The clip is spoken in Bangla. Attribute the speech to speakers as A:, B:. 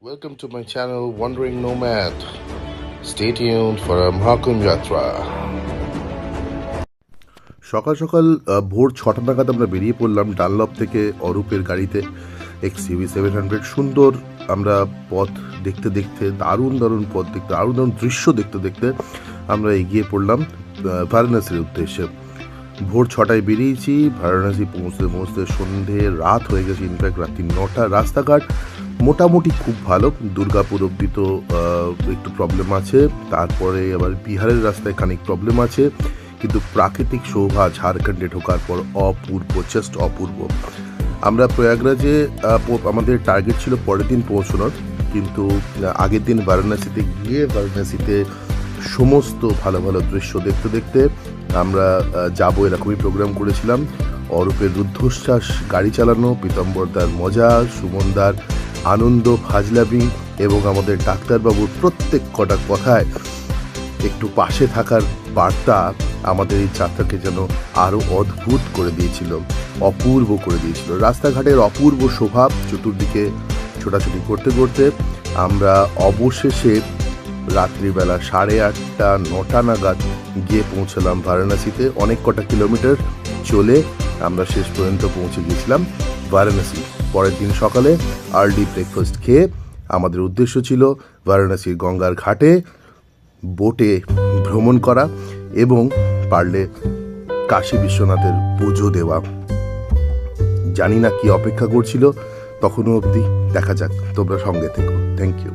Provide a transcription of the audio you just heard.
A: Welcome to my channel Wandering Nomad. Stay tuned for a Mahakumbh Yatra. সকাল সকাল ভোর 6টা নাগাদ আমরা বেরিয়ে পড়লাম ডানলপ থেকে অরূপের গাড়িতে XUV 700। সুন্দর আমরা পথ দেখতে দেখতে দারুণ পথ দেখতে দারুণ দৃশ্য দেখতে দেখতে আমরা এগিয়ে পড়লাম বারাণসীর উদ্দেশ্যে। ভোর 6টায় বেরিয়েছি, বারাণসী পৌঁছতে পৌঁছতে সন্ধে রাত হয়ে গেছে, ইনফ্যাক্ট রাত্রি 9টা। রাস্তাঘাট মোটামুটি খুব ভালো, দুর্গাপুর অব্দি তো একটু প্রবলেম আছে, তারপরে আবার বিহারের রাস্তায় খানিক প্রবলেম আছে, কিন্তু প্রাকৃতিক শোভা ঝাড়খণ্ডে ঢোকার পর অপূর্ব, জাস্ট অপূর্ব। আমরা প্রয়াগরাজে আমাদের টার্গেট ছিল পরের দিন পৌঁছানোর, কিন্তু আগের দিন বারাণসীতে গিয়ে বারাণসীতে সমস্ত ভালো ভালো দৃশ্য দেখতে দেখতে আমরা যাবো এরকমই প্রোগ্রাম করেছিলাম। অরূপের রুদ্ধশ্বাস গাড়ি চালানো, পীতাম্বরদার মজা, সুমনদার আনন্দ ফাজলামি এবং আমাদের ডাক্তারবাবুর প্রত্যেক কটা কথায় একটু পাশে থাকার বার্তা আমাদের এই যাত্রাকে যেন আরও অদ্ভুত করে দিয়েছিল, অপূর্ব করে দিয়েছিল। রাস্তাঘাটের অপূর্ব শোভা চতুর্দিকে ছোটাছুটি করতে করতে আমরা অবশেষে রাত্রিবেলা 8:30 9টা নাগাদ গিয়ে পৌঁছলাম বারাণসীতে। অনেক কটা কিলোমিটার চলে আমরা শেষ পর্যন্ত পৌঁছে গিয়েছিলাম বারাণসী। পরের দিন সকালে আর্লি ব্রেকফাস্ট খেয়ে আমাদের উদ্দেশ্য ছিল বারাণসীর গঙ্গার ঘাটে বোটে ভ্রমণ করা এবং পারলে কাশী বিশ্বনাথের পুজো দেওয়া। জানি না কি অপেক্ষা করছিল তখনও অবধি, দেখা যাক। তোমরা সঙ্গে থেকো। Thank you.